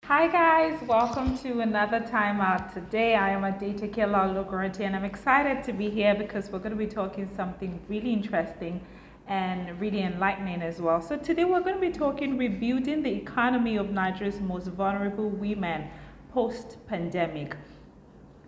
Hi guys, welcome to another time out. Today I am Adita Kela Logorante and I'm excited to be here because we're going to be talking something really interesting and really enlightening as well. So today we're going to be talking rebuilding the economy of Nigeria's most vulnerable women post-pandemic.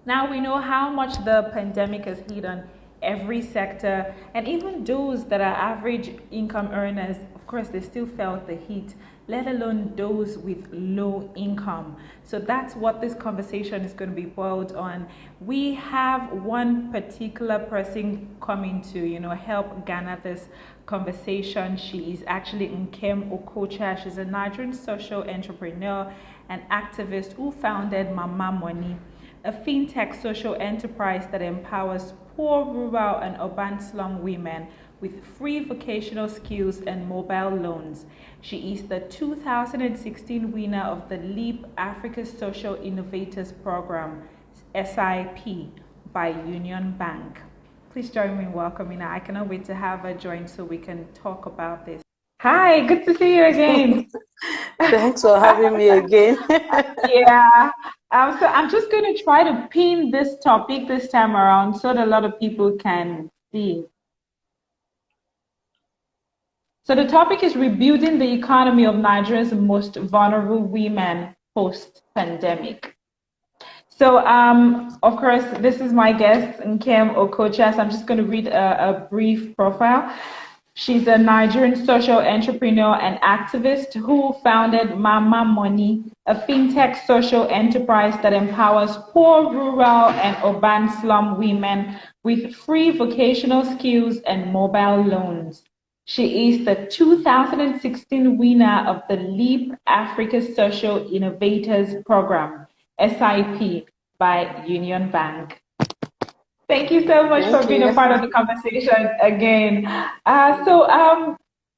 Now we know how much the pandemic has hit on every sector, and even those that are average income earners, of course, they still felt the heat, let alone those with low income. So that's what this conversation is going to be boiled on. We have one particular person coming to, help garner this conversation. She is actually Nkem Okocha. She's a Nigerian social entrepreneur and activist who founded Mama Money, a fintech social enterprise that empowers poor rural and urban slum women with free vocational skills and mobile loans. She is the 2016 winner of the LEAP Africa Social Innovators Program, SIP, by Union Bank. Please join me in welcoming her. I cannot wait to have her join so we can talk about this. Hi, good to see you again. Thanks for having me again. Yeah. So I'm just going to try to pin this topic this time around so that a lot of people can see. So the topic is rebuilding the economy of Nigeria's most vulnerable women post-pandemic. So, of course, this is my guest, Nkem Okocha. So I'm just going to read a brief profile. She's a Nigerian social entrepreneur and activist who founded Mama Money, a fintech social enterprise that empowers poor rural and urban slum women with free vocational skills and mobile loans. She is the 2016 winner of the LEAP Africa Social Innovators Program, SIP, by Union Bank. Thank you so much for Thank being a you. part of the conversation again.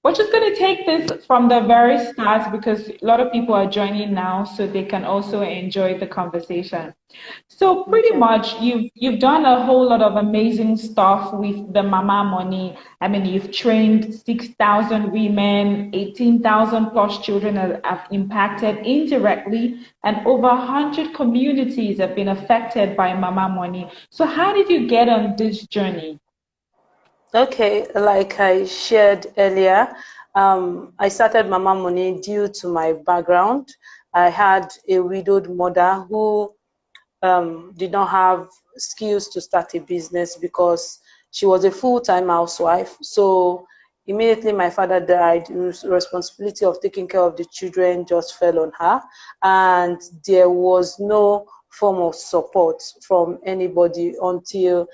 We're just going to take this from the very start because a lot of people are joining now, so they can also enjoy the conversation. So pretty Okay. much, you've done a whole lot of amazing stuff with the Mama Money. I mean, you've trained 6,000 women, 18,000 plus children have impacted indirectly, and over 100 communities have been affected by Mama Money. So how did you get on this journey? Okay, like I shared earlier, I started Mama Money due to my background. I had a widowed mother who did not have skills to start a business because she was a full-time housewife. So immediately my father died, the responsibility of taking care of the children just fell on her, and there was no form of support from anybody until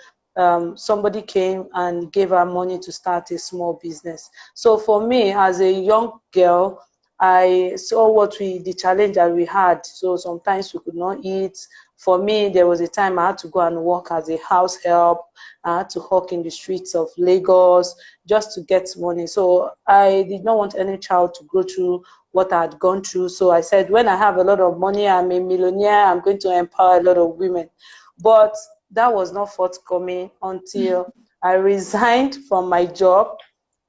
somebody came and gave her money to start a small business. So for me, as a young girl, I saw the challenge that we had. So sometimes we could not eat. For me, there was a time I had to go and work as a house help. I had to hawk in the streets of Lagos just to get money. So I did not want any child to go through what I had gone through. So I said, when I have a lot of money, I'm a millionaire, I'm going to empower a lot of women. But that was not forthcoming until I resigned from my job.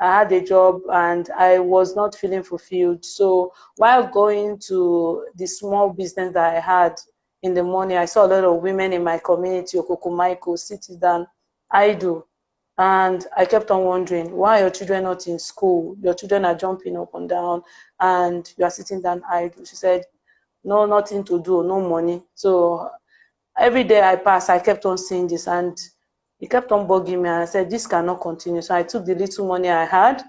I had a job and I was not feeling fulfilled. So while going to the small business that I had in the morning, I saw a lot of women in my community, Okokomaiko, sitting down idle. And I kept on wondering, why are your children not in school? Your children are jumping up and down and you are sitting down idle. She said, no, nothing to do, no money. So every day I passed, I kept on seeing this, and it kept on bugging me. And I said, this cannot continue. So I took the little money I had.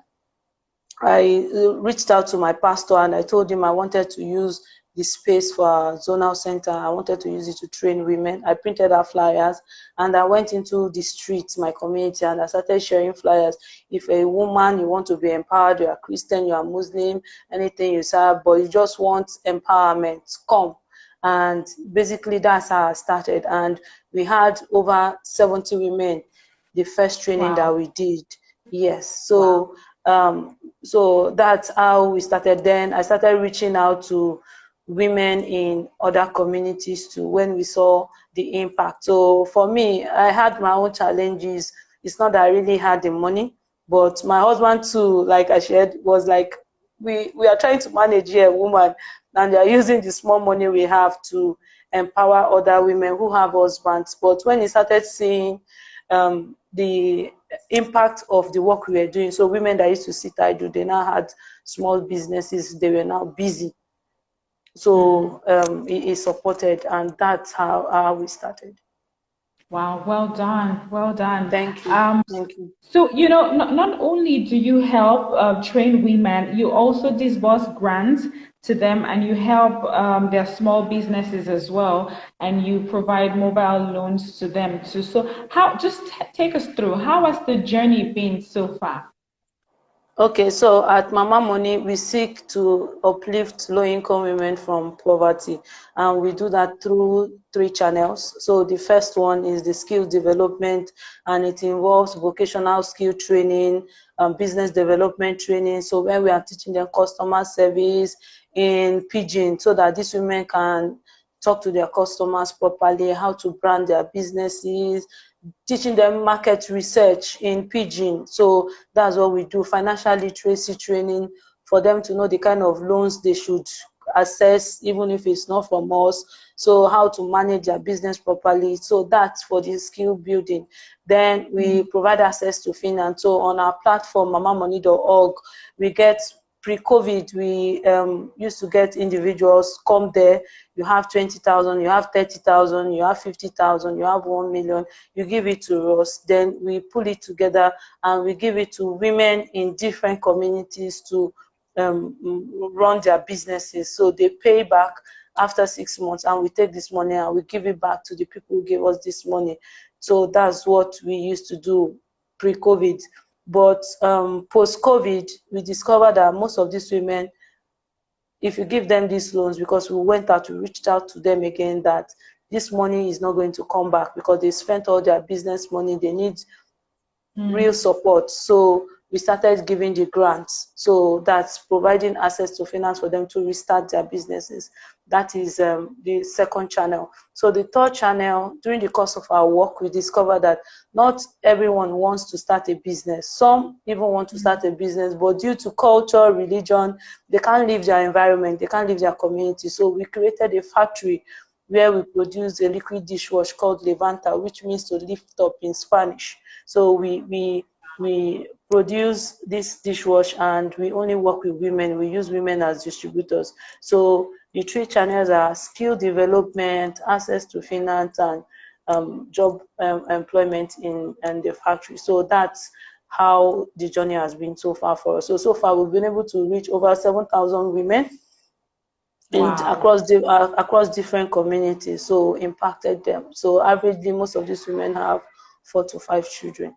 I reached out to my pastor and I told him I wanted to use the space for a zonal center. I wanted to use it to train women. I printed out flyers and I went into the streets, my community, and I started sharing flyers. If a woman, you want to be empowered, you are Christian, you are Muslim, anything you say, but you just want empowerment, come. And basically that's how I started. And we had over 70 women the first training that Wow. we did. Yes. Wow. So that's how we started. Then I started reaching out to women in other communities too when we saw the impact. So for me, I had my own challenges. It's not that I really had the money, but my husband too, like I shared, was like we are trying to manage here, woman, and they are using the small money we have to empower other women who have husbands. But when he started seeing the impact of the work we were doing, so women that used to sit idle, they now had small businesses, they were now busy. So he supported, and that's how we started. Wow, well done, well done. Thank you. Thank you. So, not only do you help train women, you also disburse grants to them and you help their small businesses as well, and you provide mobile loans to them too. So, just take us through, how has the journey been so far? Okay, so at Mama Money, we seek to uplift low-income women from poverty, and we do that through 3 channels. So the first one is the skill development, and it involves vocational skill training, business development training. So when we are teaching them customer service in Pidgin, so that these women can talk to their customers properly, how to brand their businesses, teaching them market research in Pidgin. So that's what we do, financial literacy training for them to know the kind of loans they should access, even if it's not from us. So how to manage their business properly. So that's for the skill building. Then we provide access to finance. So on our platform, mamamoney.org, we get pre-COVID, we used to get individuals come there. You have 20,000, you have 30,000, you have 50,000, you have 1 million. You give it to us. Then we pull it together and we give it to women in different communities to run their businesses. So they pay back after 6 months, and we take this money and we give it back to the people who gave us this money. So that's what we used to do pre-COVID. But post-COVID, we discovered that most of these women, if you give them these loans, because we went out, we reached out to them again, that this money is not going to come back because they spent all their business money. They need real support. So we started giving the grants. So that's providing access to finance for them to restart their businesses. That is the second channel. So the third channel, during the course of our work, we discovered that not everyone wants to start a business. Some even want to start a business, but due to culture, religion, they can't leave their environment, they can't leave their community. So we created a factory where we produce a liquid dishwash called Levanta, which means to lift up in Spanish. So we produce this dishwash, and we only work with women. We use women as distributors. So the 3 channels are skill development, access to finance, and job employment in the factory. So that's how the journey has been so far for us. So far we've been able to reach over 7,000 women Wow. across different communities, so impacted them. So averagely, most of these women have 4 to 5 children.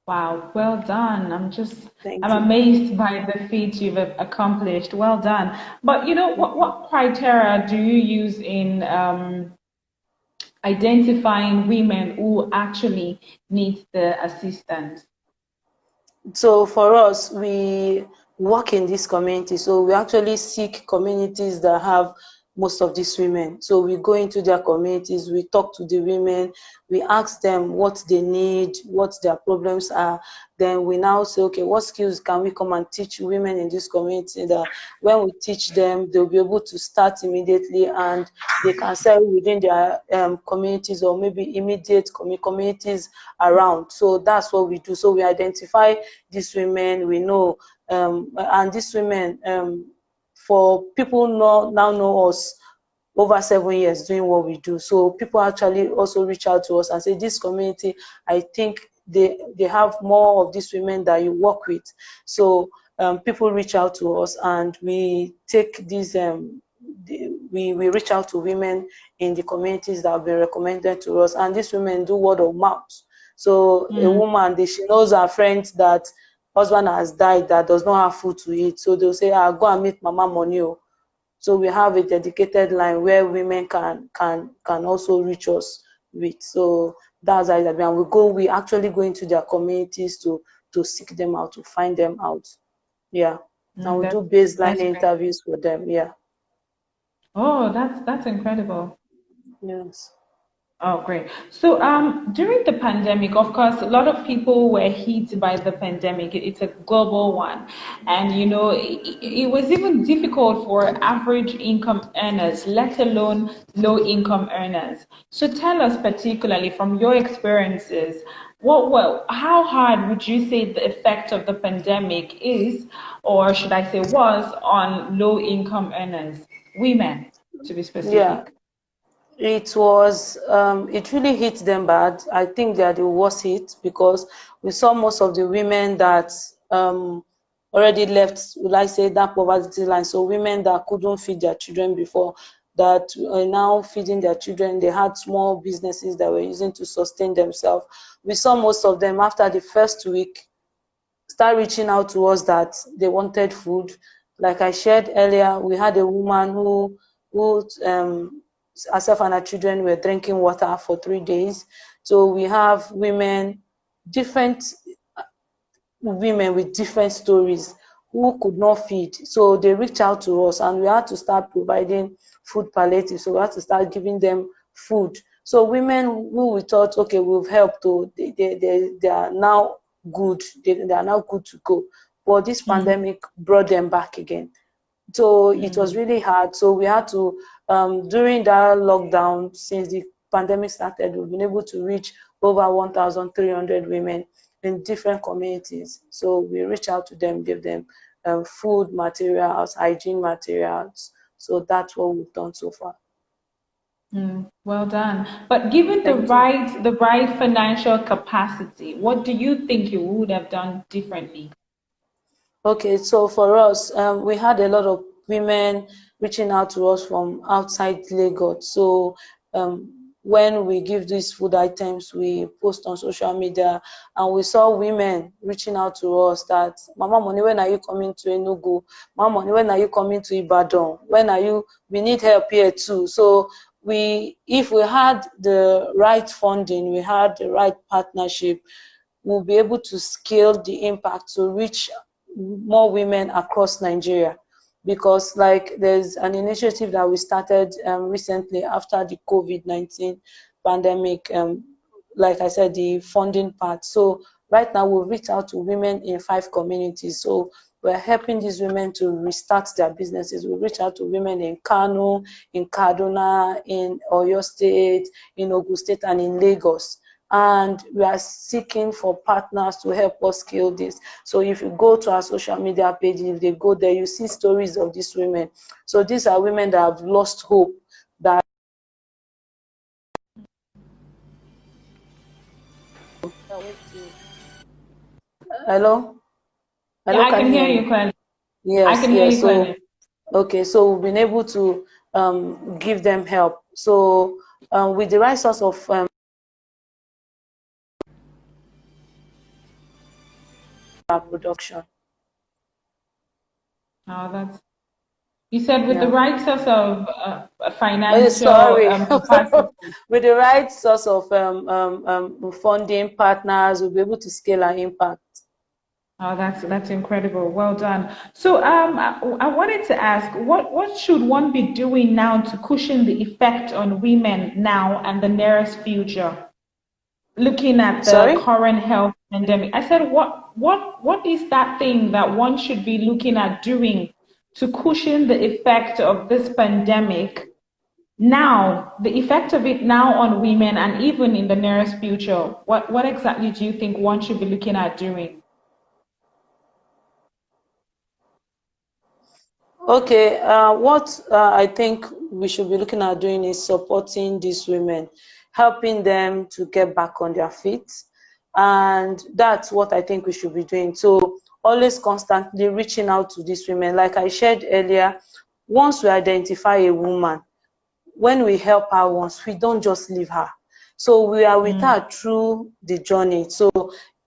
Wow, well done. I'm Thank you. amazed by the feat you've accomplished. Well done. But what criteria do you use in identifying women who actually need the assistance? So for us, we work in this community. So we actually seek communities that have most of these women. So we go into their communities, we talk to the women, we ask them what they need, what their problems are. Then we now say, okay, what skills can we come and teach women in this community, that when we teach them, they'll be able to start immediately and they can sell within their communities, or maybe immediate communities around. So that's what we do. So we identify these women, we know, and these women, for people now know us over 7 years doing what we do. So people actually also reach out to us and say, this community, I think they have more of these women that you work with. So people reach out to us, and we take these we reach out to women in the communities that have been recommended to us, and these women do word of mouth. So a woman, she knows her friends that husband has died, that does not have food to eat. So they'll say, go and meet Mama Money. So we have a dedicated line where women can also reach us with. So that's how it, and we actually go into their communities to seek them out, to find them out. Yeah. And we do baseline That's great. interviews for them. Yeah. Oh, that's incredible. Yes. Oh, great. So, during the pandemic, of course, a lot of people were hit by the pandemic. It's a global one. And, it was even difficult for average income earners, let alone low income earners. So, tell us particularly from your experiences, how hard would you say the effect of the pandemic is, or should I say was, on low income earners, women to be Yeah, specific? it really hit them bad. I think they are the worst hit because we saw most of the women that already left, would I say, that poverty line. So women that couldn't feed their children before, that are now feeding their children. They had small businesses that were using to sustain themselves. We saw most of them after the first week start reaching out to us that they wanted food. Like I shared earlier, we had a woman who herself and her children were drinking water for 3 days. So we have different women with different stories who could not feed. So they reached out to us and we had to start providing food palliative. So we had to start giving them food. So women who we thought, okay, we've helped, they are now good. They are now good to go. But this Mm, pandemic brought them back again. So it was mm. really hard. So we had to, during that lockdown, since the pandemic started, we've been able to reach over 1,300 women in different communities. So we reach out to them, give them food materials, hygiene materials. So that's what we've done so far. Well done. But given Thank you. the right financial capacity, what do you think you would have done differently? Okay, so for us, we had a lot of women reaching out to us from outside Lagos. So when we give these food items, we post on social media, and we saw women reaching out to us that, Mama Money, when are you coming to Enugu? Mama Money, when are you coming to Ibadan? When are you? We need help here too. So if we had the right funding, we had the right partnership, we'll be able to scale the impact to reach more women across Nigeria. Because like there's an initiative that we started recently after the COVID-19 pandemic, like I said, the funding part. So right now we've reached out to women in 5 communities. So we're helping these women to restart their businesses. We reach out to women in Kano, in Kaduna, in Oyo State, in Ogun State, and in Lagos, and we are seeking for partners to help us scale this. So if you go to our social media page, if they go there, you see stories of these women. So these are women that have lost hope. That hello, Yeah, hello, I can can you hear hear you me? clearly. I Yes, can hear yes. you So clearly. okay, so we've been able to give them help. So with the right source of production. Oh, that's you said with the Yeah. right source of Oh, financial sorry. capacity. With the right source of funding partners, we'll be able to scale our impact. Oh, that's incredible. Well done. So, I wanted to ask, what should one be doing now to cushion the effect on women now and the nearest future? Looking at the Sorry? current health pandemic, I said, what is that thing that one should be looking at doing to cushion the effect of this pandemic now, the effect of it now on women and even in the nearest future? What exactly do you think one should be looking at doing? Okay, what I think we should be looking at doing is supporting these women, helping them to get back on their feet. And that's what I think we should be doing. So, always constantly reaching out to these women. Like I shared earlier, once we identify a woman, when we help her once, we don't just leave her. So we are with Mm, her through the journey. So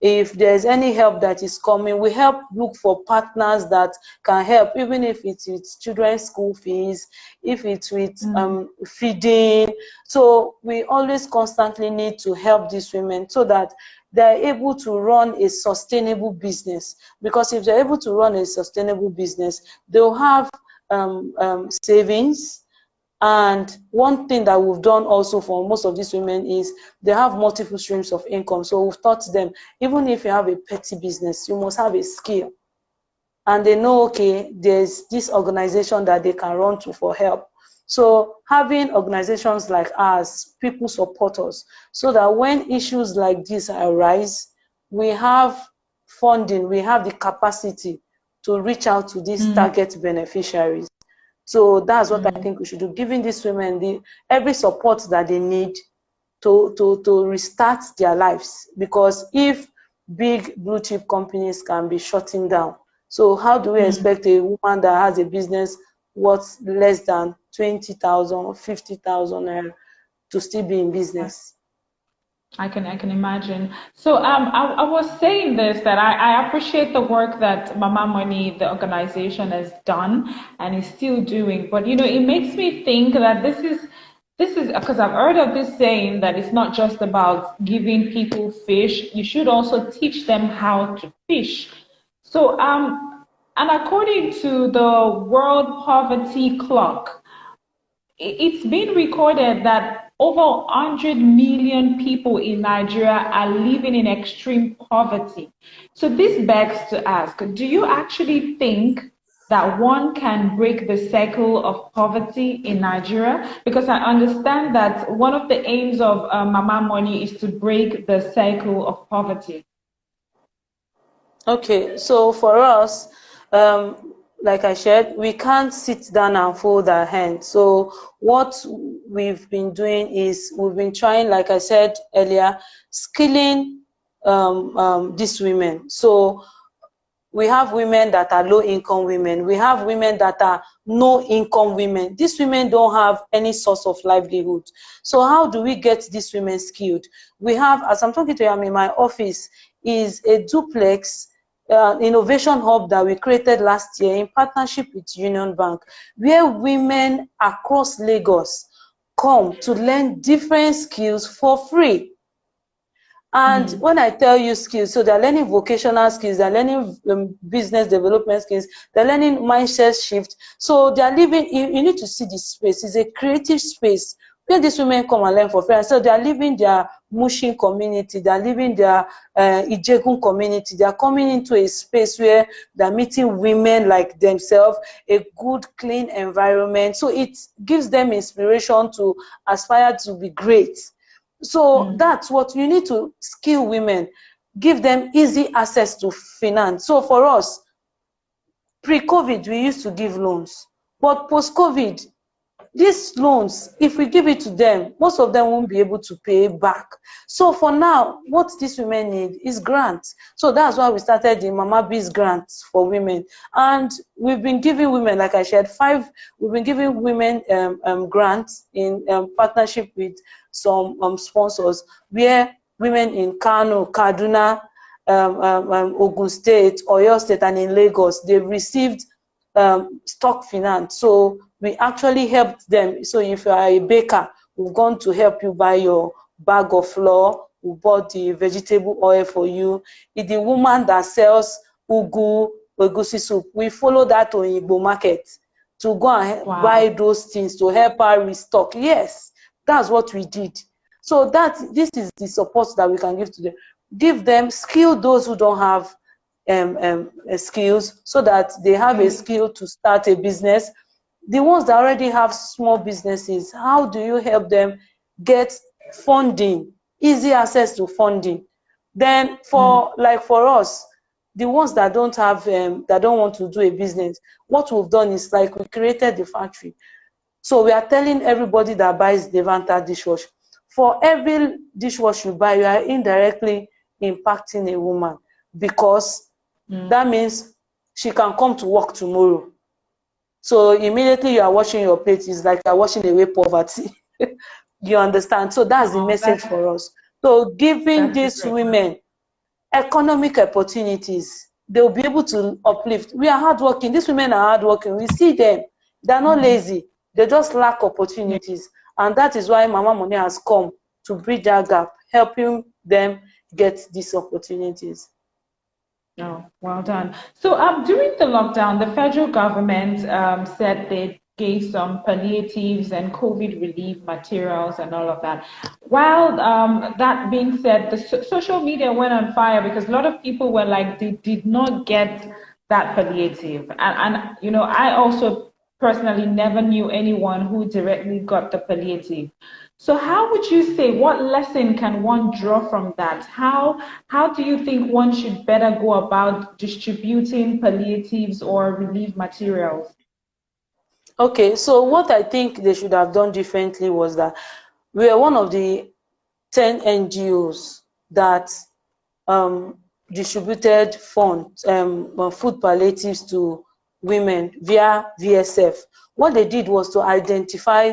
if there's any help that is coming, we help look for partners that can help, even if it's with children's school fees, if it's with mm. feeding. So we always constantly need to help these women so that they're able to run a sustainable business. Because if they're able to run a sustainable business, they'll have savings, And one thing that we've done also for most of these women is they have multiple streams of income. So we've taught them, even if you have a petty business, you must have a skill. And they know, okay, there's this organization that they can run to for help. So having organizations like ours, people support us, so that when issues like this arise, we have funding, we have the capacity to reach out to these target beneficiaries. So that's what I think we should do, giving these women every support that they need to restart their lives. Because if big blue chip companies can be shutting down, so how do we expect a woman that has a business worth less than 20,000 or 50,000 to still be in business? I can imagine. So I was saying this, that I appreciate the work that Mama Money, the organization, has done and is still doing. But it makes me think that this is because I've heard of this saying that it's not just about giving people fish, you should also teach them how to fish. So and according to the World Poverty Clock, it's been recorded that over 100 million people in Nigeria are living in extreme poverty. So this begs to ask, do you actually think that one can break the cycle of poverty in Nigeria? Because I understand that one of the aims of Mama Money is to break the cycle of poverty. Okay, so for us, like I shared, we can't sit down and fold our hands. So what we've been doing is we've been trying, like I said earlier, skilling these women. So we have women that are low-income women. We have women that are no-income women. These women don't have any source of livelihood. So how do we get these women skilled? We have, as I'm talking to you, I'm in my office, is a duplex innovation hub that we created last year in partnership with Union Bank, where women across Lagos come to learn different skills for free. And when I tell you skills, so they're learning vocational skills, they're learning business development skills, they're learning mindset shift. So they're living, you need to see this space. It's a creative space where these women come and learn for free. And so they're living their Mushin community, they're living their Ijegun community. They're coming into a space where they're meeting women like themselves, a good, clean environment. So it gives them inspiration to aspire to be great. So that's what you need to skill women, give them easy access to finance. So for us, pre-COVID, we used to give loans, but post-COVID, these loans, if we give it to them, most of them won't be able to pay back. So for now, what these women need is grants. So that's why we started the Mama Biz grants for women. And we've been giving women, like I shared, we've been giving women grants in partnership with some sponsors, where women in Kano, Kaduna, Ogun State, Oyo State, and in Lagos, they've received stock finance. So we actually helped them. So if you are a baker, we've gone to help you buy your bag of flour. We bought the vegetable oil for you. If the woman that sells ugu, egusi soup, we follow that to Igbo market to go and buy those things to help her restock. Yes, that's what we did. So this is the support that we can give to them. Give them, skill those who don't have skills, so that they have a skill to start a business. The ones that already have small businesses, how do you help them get funding, easy access to funding? Then for us, the ones that don't have, that don't want to do a business, what we've done is, like, we created the factory. So we are telling everybody that buys Devanta dishwash, for every dishwash you buy, you are indirectly impacting a woman, because that means she can come to work tomorrow. So immediately you are washing your plate, it's like you are washing away poverty. You understand? So that's the message for us. So giving these women economic opportunities, they'll be able to uplift. We are hardworking. These women are hardworking. We see them. They're not lazy. They just lack opportunities. And that is why Mama Money has come to bridge that gap, helping them get these opportunities. Oh, well done. So during the lockdown, the federal government said gave some palliatives and COVID relief materials and all of that. While that being said, the social media went on fire because a lot of people were like, they did not get that palliative. And you know, I also personally never knew anyone who directly got the palliative. So how would you say, what lesson can one draw from that? How do you think one should better go about distributing palliatives or relief materials? Okay, so what I think they should have done differently was that we are one of the 10 NGOs that um, distributed funds, food palliatives to women via VSF. What they did was to identify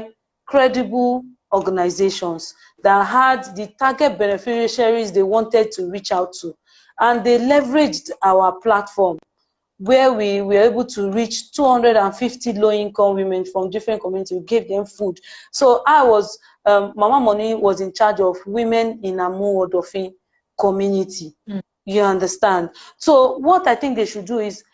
credible organizations that had the target beneficiaries they wanted to reach out to. And they leveraged our platform where we were able to reach 250 low-income women from different communities. We gave them food. So Mama Money was in charge of women in Amu Odofin community. You understand? So what I think they should do is,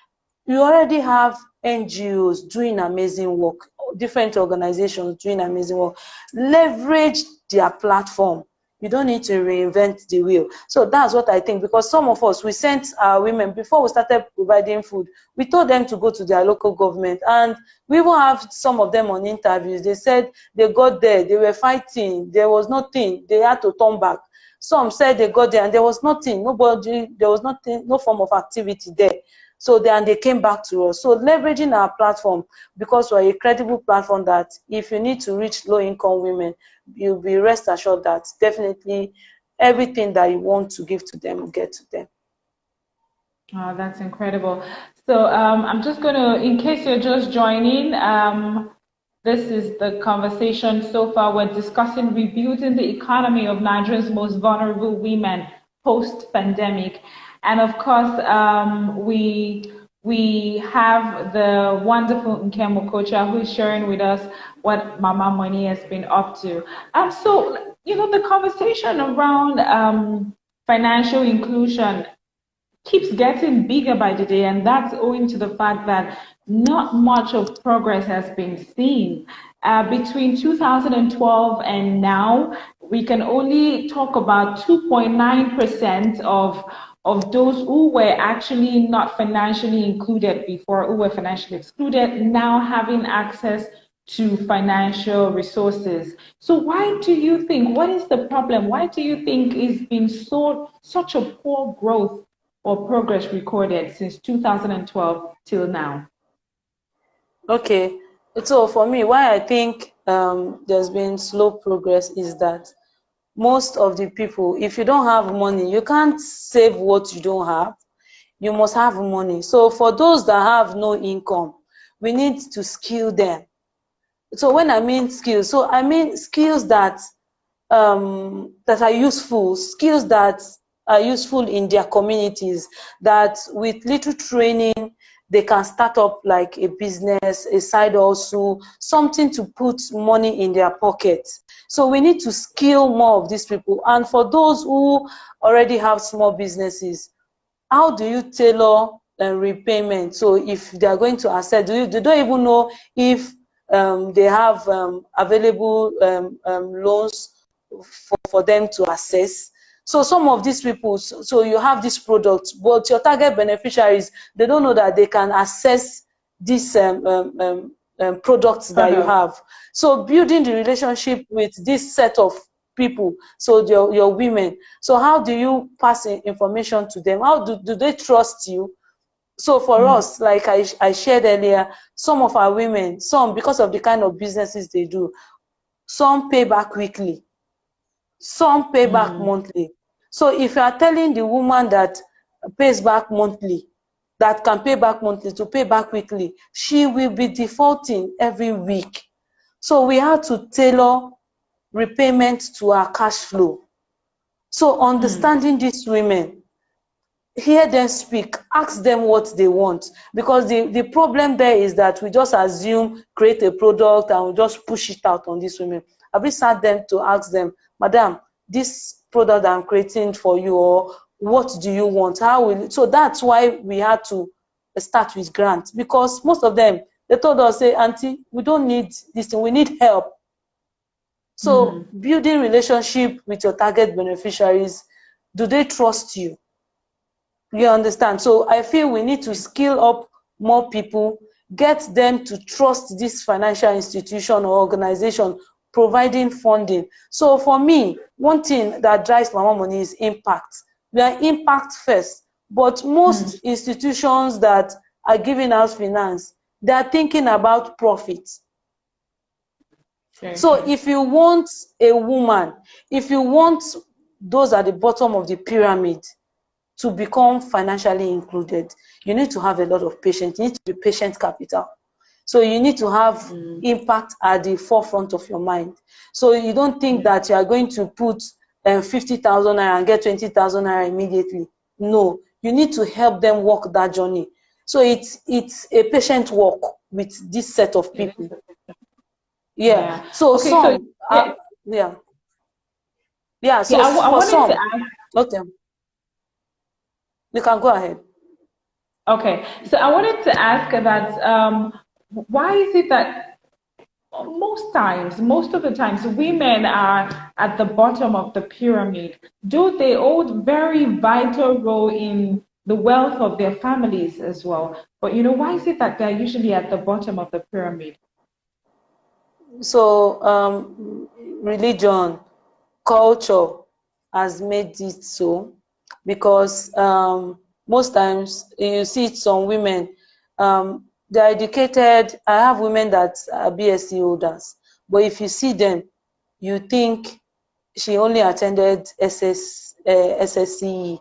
you already have NGOs doing amazing work, different organizations doing amazing work. Leverage their platform. You don't need to reinvent the wheel. So that's what I think, because some of us, we sent our women, before we started providing food, we told them to go to their local government. And we even have some of them on interviews. They said they got there, they were fighting, there was nothing, they had to turn back. Some said they got there and there was nothing, there was nothing, no form of activity there. So then they came back to us. So leveraging our platform, because we're a credible platform that if you need to reach low-income women, you'll be rest assured that definitely everything that you want to give to them will get to them. Oh, that's incredible. So I'm just going to, in case you're just joining, this is the conversation so far. We're discussing rebuilding the economy of Nigeria's most vulnerable women post-pandemic. And of course, we have the wonderful Nkem Okocha who is sharing with us what Mama Money has been up to. So, you know, the conversation around financial inclusion keeps getting bigger by the day, and that's owing to the fact that not much of progress has been seen. Between 2012 and now, we can only talk about 2.9% of those who were actually not financially included before, who were financially excluded, now having access to financial resources. So why do you think, what is the problem? Why do you think it's been such a poor growth or progress recorded since 2012 till now? Okay, so for me, why I think there's been slow progress is that most of the people, if you don't have money, you can't save what you don't have. You must have money. So for those that have no income, we need to skill them. So when I mean skills, so I mean skills that that are useful, skills that are useful in their communities, that with little training, they can start up like a business, a side hustle, something to put money in their pocket. So we need to skill more of these people. And for those who already have small businesses, how do you tailor repayment? So if they are going to access, they don't even know if they have available loans for them to access. So some of these people, so you have this product, but your target beneficiaries, they don't know that they can access these products that you have. So building the relationship with this set of people, so your women. So how do you pass information to them? How do they trust you? So for us, like I shared earlier, some of our women, some because of the kind of businesses they do, some pay back weekly, some pay back monthly. So if you are telling the woman that pays back monthly, that can pay back monthly to pay back weekly, she will be defaulting every week. So we have to tailor repayment to our cash flow. So understanding these women, hear them speak, ask them what they want. Because the problem there is that we just assume, create a product and we just push it out on these women. Have we sat them to ask them, Madam, this product I'm creating for you, or what do you want? How will it? So that's why we had to start with grants, because most of them, They told us, say, Auntie, we don't need this thing, we need help. So building relationship with your target beneficiaries, do they trust you? You understand? So I feel we need to skill up more people, get them to trust this financial institution or organization providing funding. So for me, one thing that drives Mama Money is impact. We are impact first, but most institutions that are giving us finance, they are thinking about profit. So if you want a woman, if you want those at the bottom of the pyramid to become financially included, you need to have a lot of patience. You need to be patient capital. So you need to have impact at the forefront of your mind. So you don't think that you are going to put 50,000 naira and get 20,000 naira immediately. No, you need to help them walk that journey. So it's a patient walk with this set of people. Yeah. So okay, some, so, yeah. Yeah, so I for wanted some, to ask, okay, you can go ahead. okay, so I wanted to ask about why is it that most of the times, women are at the bottom of the pyramid? Do they hold very vital role in the wealth of their families as well? But why is it that they're usually at the bottom of the pyramid? So religion, culture has made it so, because most times you see some women, they're educated. I have women that are BSc holders, but if you see them, you think she only attended SSCE.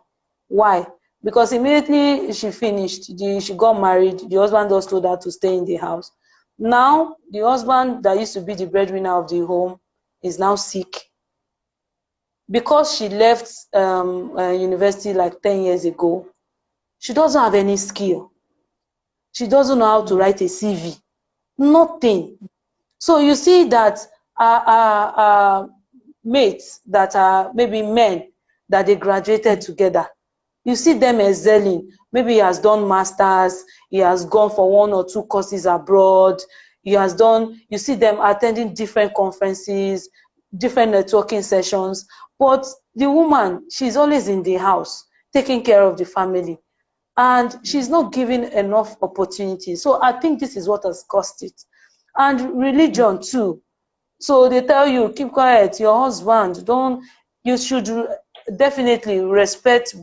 Why? Because immediately she finished, she got married, the husband just told her to stay in the house. Now, the husband that used to be the breadwinner of the home is now sick. Because she left university like 10 years ago, she doesn't have any skill. She doesn't know how to write a CV. Nothing. So you see that our mates that are maybe men that they graduated together, you see them excelling. Maybe he has done masters, he has gone for 1 or 2 courses abroad, you see them attending different conferences, different networking sessions. But the woman, she's always in the house, taking care of the family. And she's not given enough opportunity. So I think this is what has caused it. And religion too. So they tell you, keep quiet, your husband, you should definitely respect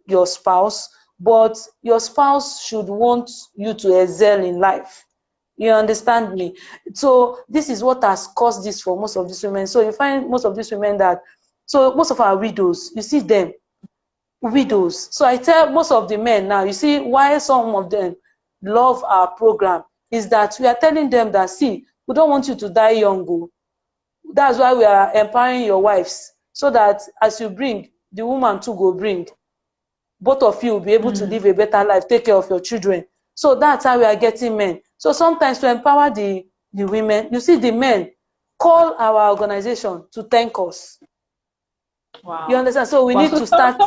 your spouse, but your spouse should want you to excel in life. You understand me? So this is what has caused this for most of these women. So you find most of these women so most of our widows, you see them, widows. So I tell most of the men now, you see why some of them love our program is that we are telling them that, see, we don't want you to die young. That's why we are empowering your wives, so that as you bring, the woman too go bring. Both of you will be able to live a better life, take care of your children. So that's how we are getting men. So sometimes to empower the women, you see the men call our organization to thank us. Wow. You understand? So we need to start.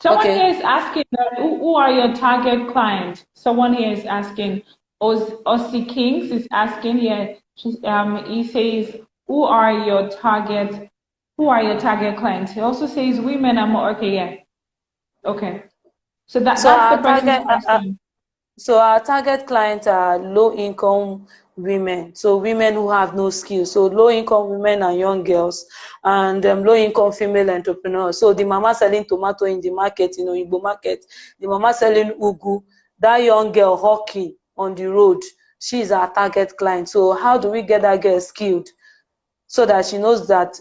Someone here is asking, who are your target clients? Someone here is asking, Ossie Kings is asking, he says, who are your target clients? He also says women are more, okay, yeah. Okay. So that's the person's question. So our target clients are low-income women, so women who have no skills, so low-income women and young girls, and low-income female entrepreneurs. So the mama selling tomato in the market, Igbo market, the mama selling ugu, that young girl hawking on the road, she's our target client. So how do we get that girl skilled so that she knows that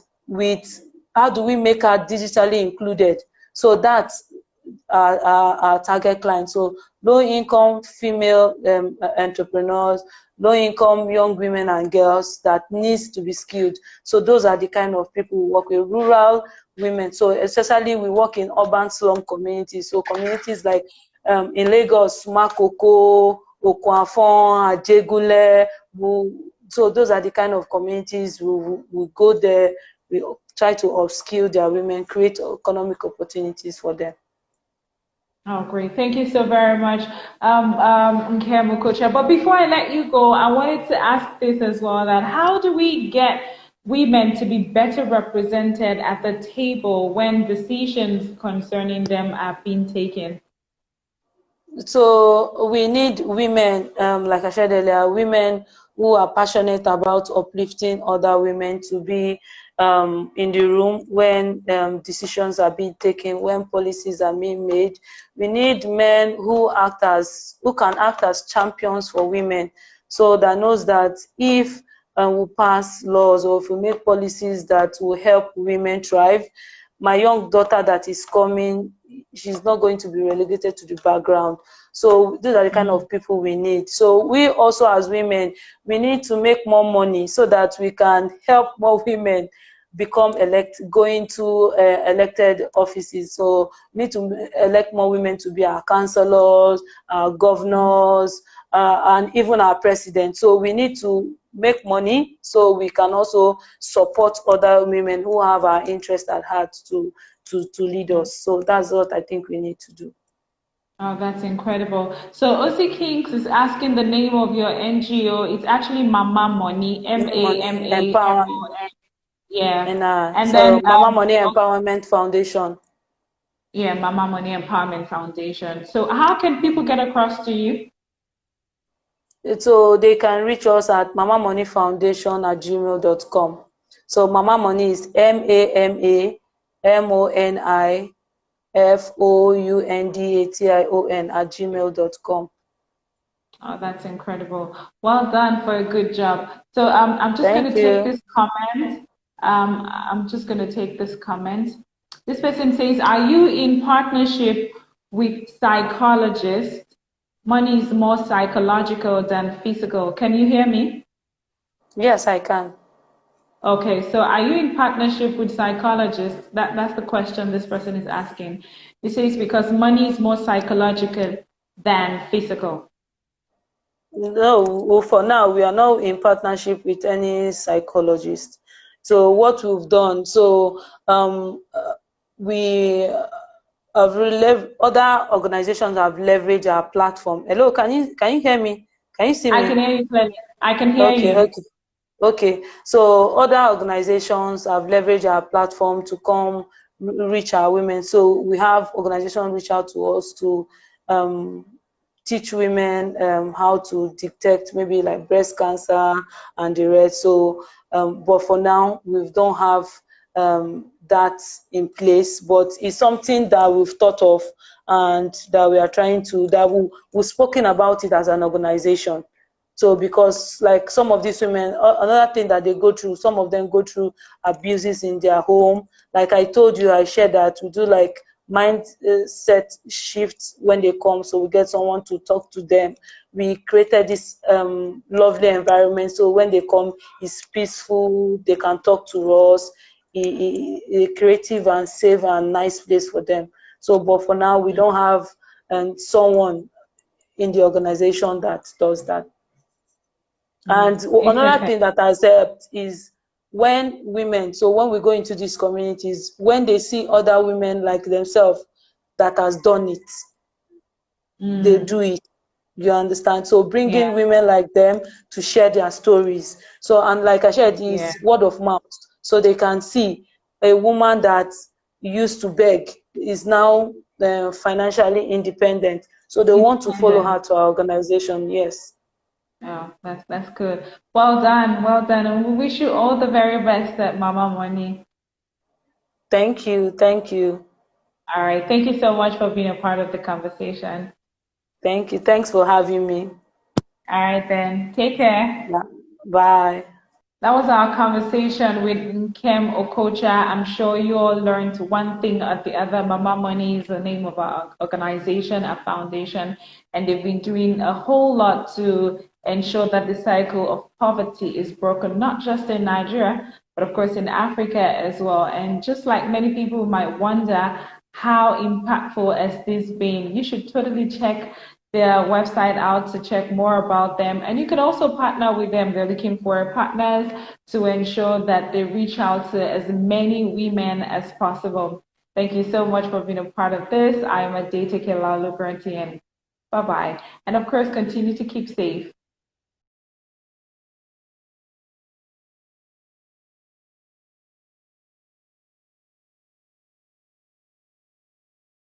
how do we make her digitally included? So that's our target client. So low-income female entrepreneurs, low-income young women and girls that needs to be skilled. So those are the kind of people we work with. Rural women. So especially we work in urban slum communities. So communities like in Lagos, Makoko, Okwafon, Ajegule. So those are the kind of communities we go there. We try to upskill their women, create economic opportunities for them. Oh, great. Thank you so very much, Nkem Okocha. But before I let you go, I wanted to ask this as well, that how do we get women to be better represented at the table when decisions concerning them are being taken? So we need women, like I said earlier, women who are passionate about uplifting other women to be in the room when decisions are being taken, when policies are being made. We need men who can act as champions for women, so that knows that if we pass laws or if we make policies that will help women thrive, my young daughter that is coming, she's not going to be relegated to the background. So these are the kind of people we need. So we also as women, we need to make more money so that we can help more women become going to elected offices. So we need to elect more women to be our councillors, our governors, and even our president. So we need to make money so we can also support other women who have our interest at heart to lead us. So that's what I think we need to do. Oh, that's incredible. So Osi Kings is asking the name of your NGO. It's actually Mama Money, Money empowerment. MAMAMON. Yeah. And And so then Mama Money Empowerment Foundation. yeah, Mama Money Empowerment Foundation. So how can people get across to you? So they can reach us at mamamoneyfoundation@gmail.com. So Mama Money is MAMAMoniFoundation@gmail.com. Oh, that's incredible. Well done for a good job. So I'm just going Thank to take you. this comment. I'm just going to take this comment. This person says, are you in partnership with psychologists? Money is more psychological than physical. Can you hear me? Yes, I can. Okay, so are you in partnership with psychologists? That's the question this person is asking. It says because money is more psychological than physical. No, well, for now, we are not in partnership with any psychologist. So what we've done, we other organizations have leveraged our platform. Hello, can you hear me? Can you see I me? can hear you clearly. I can hear Okay, you. okay. Okay, so other organizations have leveraged our platform to come reach our women. So we have organizations reach out to us to um, teach women how to detect maybe like breast cancer and the rest. So, but for now, we don't have that in place, but it's something that we've thought of and that we are trying to, we've spoken about it as an organization. So because like some of these women, another thing that they go through, some of them go through abuses in their home. Like I told you, I shared that we do like mindset shifts when they come. So we get someone to talk to them. We created this lovely environment. So when they come, it's peaceful. They can talk to us. A creative and safe and nice place for them. So, but for now, we don't have someone in the organization that does that. And It's another okay. thing that has helped is when women, so when we go into these communities, when they see other women like themselves that has done it, they Mm, do it. You understand? So yeah, bringing women like them to share their stories. So, and like I said, yeah. is word of mouth. So they can see a woman that used to beg is now financially independent. So they want to follow Independent. her to our organization. Yes. Oh, that's good. Well done, well done. And we wish you all the very best at Mama Money. Thank you. Thank you. All right. Thank you so much for being a part of the conversation. Thank you. Thanks for having me. All right, then. Take care. Yeah. Bye. That was our conversation with Nkem Okocha. I'm sure you all learned one thing or the other. Mama Money is the name of our organization, our foundation, and they've been doing a whole lot to ensure that the cycle of poverty is broken, not just in Nigeria, but of course in Africa as well. And just like many people might wonder, how impactful has this been? You should totally check their website out to check more about them. And you can also partner with them. They're looking for partners to ensure that they reach out to as many women as possible. Thank you so much for being a part of this. I am Adete Kelalo Grantian. Bye bye. And of course, continue to keep safe.